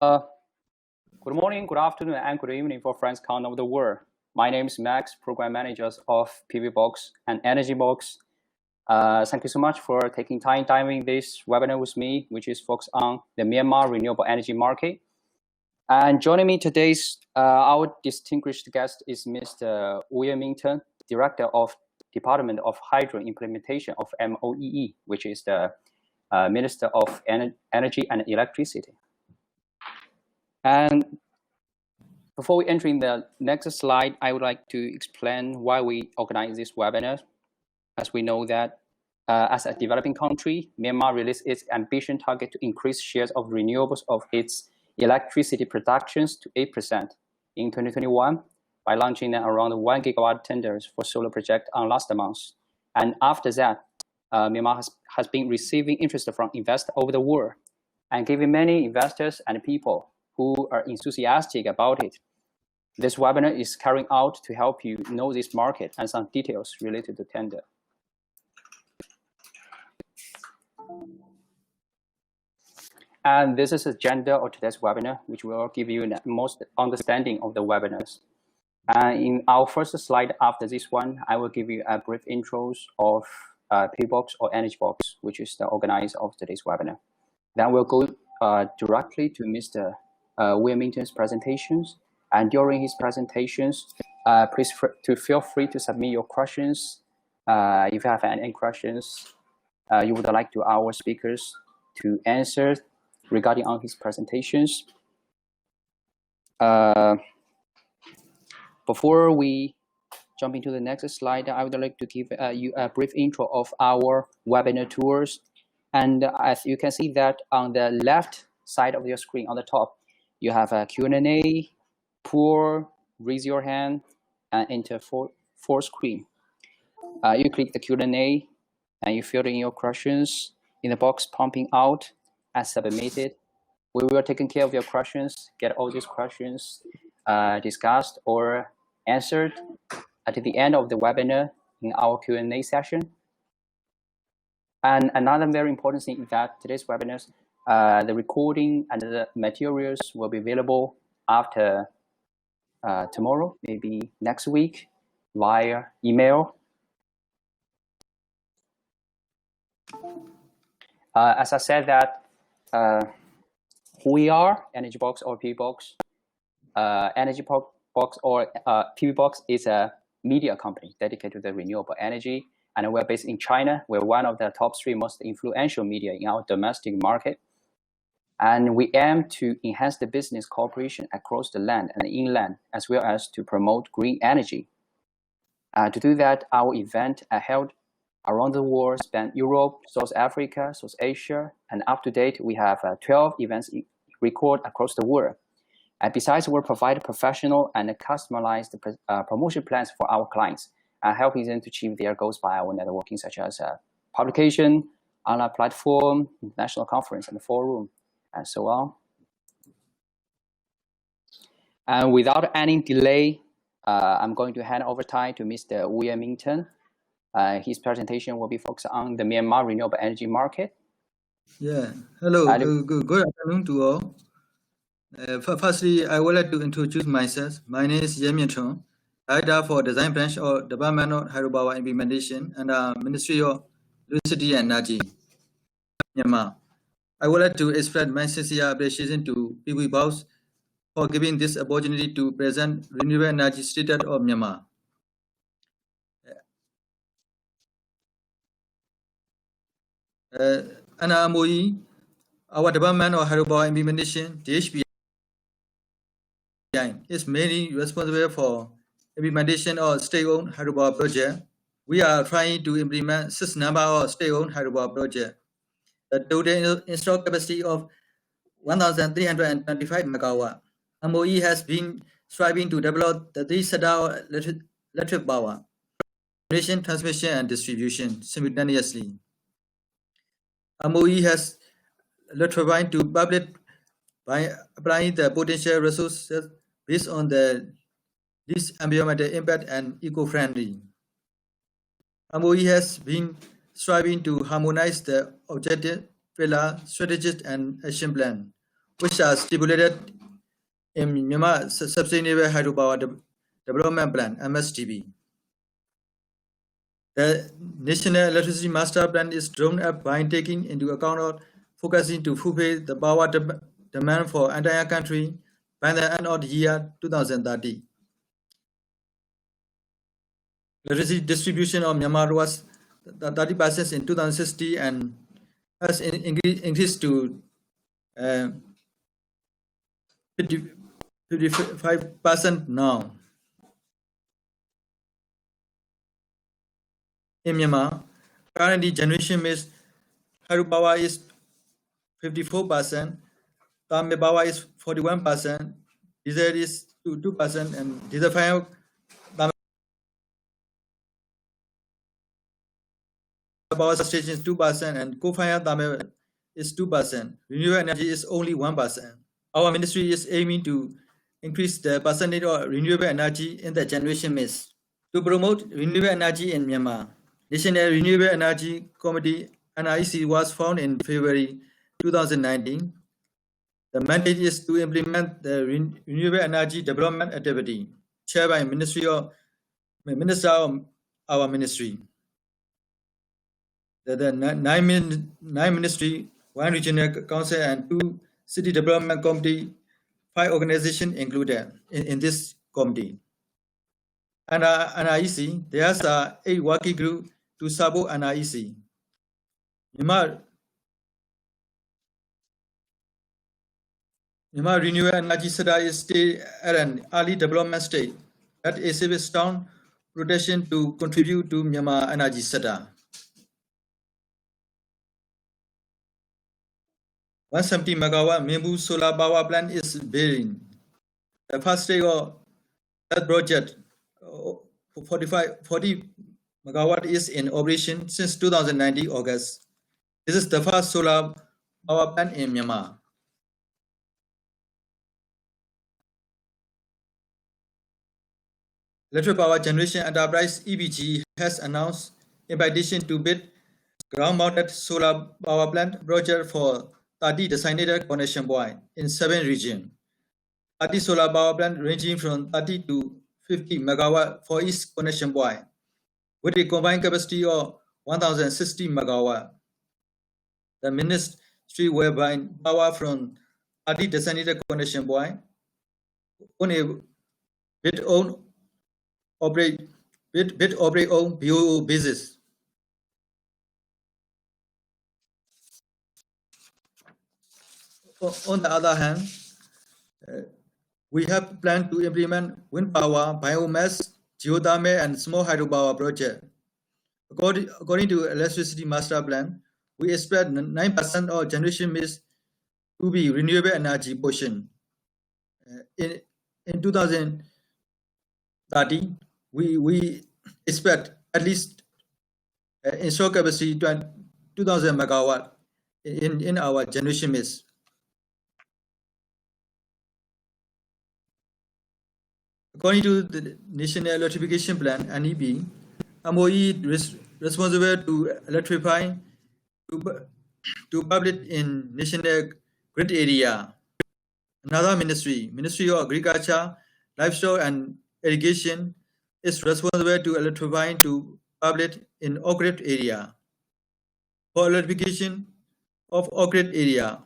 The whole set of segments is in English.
Good morning, good afternoon, and good evening for friends count of the world. My name is Max, Program Manager of ENERGYBOX and ENERGYBOX. Thank you so much for taking time diving this webinar with me, which is focused on the Myanmar renewable energy market. And joining me today's our distinguished guest is Mr. William Minton, Director of Department of Hydro Implementation of MOEE, which is the Minister of Energy and Electricity. And before we enter in the next slide, I would like to explain why we organize this webinar. As we know that as a developing country, Myanmar released its ambition target to increase shares of renewables of its electricity productions to 8% in 2021 by launching around 1 gigawatt tenders for solar projects on last month. And after that, Myanmar has been receiving interest from investors over the world and giving many investors and people who are enthusiastic about it. This webinar is carrying out to help you know this market and some details related to tender. And this is the agenda of today's webinar, which will give you the most understanding of the webinars. And in our first slide after this one, I will give you a brief intro of ENERGYBOX or ENERGYBOX, which is the organizer of today's webinar. Then we'll go directly to Mr. William Minton's presentations. And during his presentations, please feel free to submit your questions. If you have any questions you would like to our speakers to answer regarding on his presentations. Before we jump into the next slide, I would like to give you a brief intro of our webinar tours. And as you can see that on the left side of your screen on the top, you have a Q&A, pool, raise your hand, and enter full screen. You click the Q&A and you fill in your questions in the box pumping out and submit it. We will take care of your questions, get all these questions discussed or answered at the end of the webinar in our Q&A session. And another very important thing is that today's webinars, the recording and the materials will be available after tomorrow, maybe next week, via email. As I said that who we are, ENERGYBOX or ENERGYBOX. ENERGYBOX or ENERGYBOX is a media company dedicated to the renewable energy, and we're based in China. We're one of the top 3 most influential media in our domestic market. And we aim to enhance the business cooperation across the land and the inland, as well as to promote green energy. To do that, our events are held around the world, span Europe, South Africa, South Asia, and up to date, we have 12 events recorded across the world. And besides, we'll provide professional and customized promotion plans for our clients, helping them to achieve their goals by our networking, such as publication, online platform, international conference, and forum, and so on. And without any delay, I'm going to hand over time to Mr. William Minton. His presentation will be focused on the Myanmar renewable energy market. Yeah, hello, good afternoon to all. Firstly, I would like to introduce myself. My name is Ye Minton, Director for Design Branch of Department of Hydropower Implementation and Ministry of Electricity and Energy, Myanmar. I would like to express my sincere appreciation to ENERGYBOX for giving this opportunity to present renewable energy status of Myanmar. Under MOEE, our Department of Hydropower Implementation, DHPI, is mainly responsible for implementation of state-owned hydropower projects. We are trying to implement 6 number of state-owned hydropower projects. The total installed capacity of 1,325 megawatt. MOE has been striving to develop the 3 sectors of electric power, generation, transmission, and distribution simultaneously. MOE has electrified to public by applying the potential resources based on the least environmental impact and eco-friendly. MOE has been striving to harmonize the objective, pillar, strategies, and action plan which are stipulated in Myanmar Sustainable Hydropower Development Plan, MSDP. The National Electricity Master Plan is drawn up by taking into account or focusing to fulfill the power demand for entire country by the end of the year 2030. Electricity distribution of Myanmar was 30% in 2060 and has increased to 55% now. In Myanmar, currently generation mix hydropower is 54%, thermal power is 41%, diesel is 2%, and diesel fire power station is 2%, and coal-fired thermal is 2%. Renewable energy is only 1%. Our ministry is aiming to increase the percentage of renewable energy in the generation mix. To promote renewable energy in Myanmar, National Renewable Energy Committee (NREC) was formed in February 2019. The mandate is to implement the renewable energy development activity, chaired by Minister of our ministry. The nine ministry, 1 regional council, and 2 city development committee, 5 organizations included in this committee. And NREC, there's 8 working groups to support NREC. Myanmar renewable energy sector is still at an early development stage that exhibits strong potential to contribute to Myanmar energy sector. 170 megawatt Myanmar solar power plant is building. The first stage of that project, 40 megawatt, is in operation since 2019 August. This is the first solar power plant in Myanmar. Electric Power Generation Enterprise (EPG) has announced invitation to bid ground-mounted solar power plant project for 30 designated connection points in 7 regions. 30 solar power plants ranging from 30 to 50 megawatt for each connection point, with a combined capacity of 1,060 megawatt. The ministry will buy power from 30 designated connection points on a bid-operate on BOO basis. On the other hand, we have planned to implement wind power, biomass, geothermal, and small hydropower projects. According to Electricity Master Plan, we expect 9% of generation mix to be renewable energy portion. In 2030, we expect at least installed capacity 2,000 megawatt in our generation mix. According to the National Electrification Plan (NEP), MOEE is responsible to electrify to public in national grid area. Another ministry, Ministry of Agriculture, Livestock and Irrigation, is responsible to electrify to public in off-grid area. For electrification of off-grid area,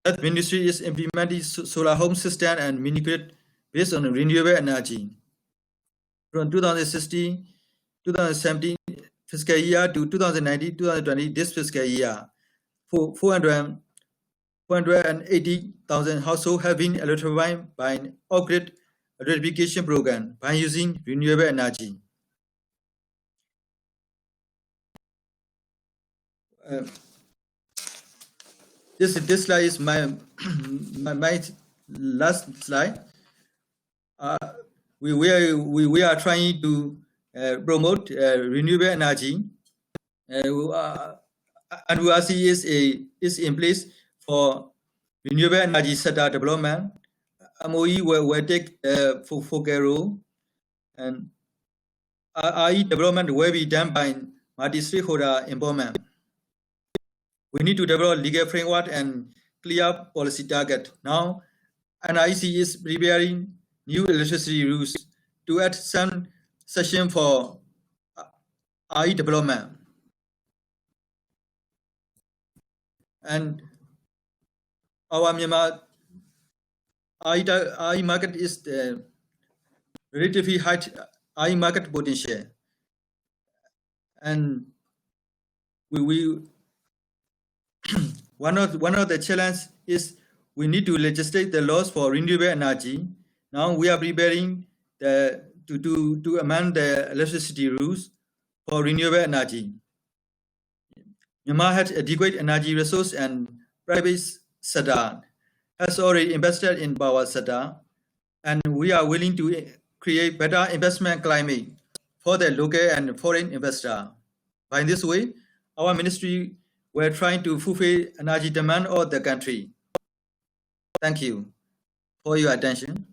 that ministry is implementing solar home system and mini-grid based on renewable energy. From 2016-2017 fiscal year to 2019-2020 this fiscal year, 480,000 households have been electrified by an off-grid electrification program by using renewable energy. This slide is my last slide. We are trying to promote renewable energy. NREC is in place for renewable energy sector development. MOE will take focal role, and RE development will be done by multi-stakeholder involvement. We need to develop legal framework and clear policy target. Now, NIC is preparing new electricity rules to add some section for RE development. And our Myanmar RE market is the relatively high RE market potential. And we one of the challenges is we need to legislate the laws for renewable energy. Now we are preparing to amend the electricity rules for renewable energy. Myanmar has adequate energy resource, and private sector has already invested in power sector, and we are willing to create better investment climate for the local and foreign investor. By this way, our ministry were trying to fulfill energy demand of the country. Thank you for your attention.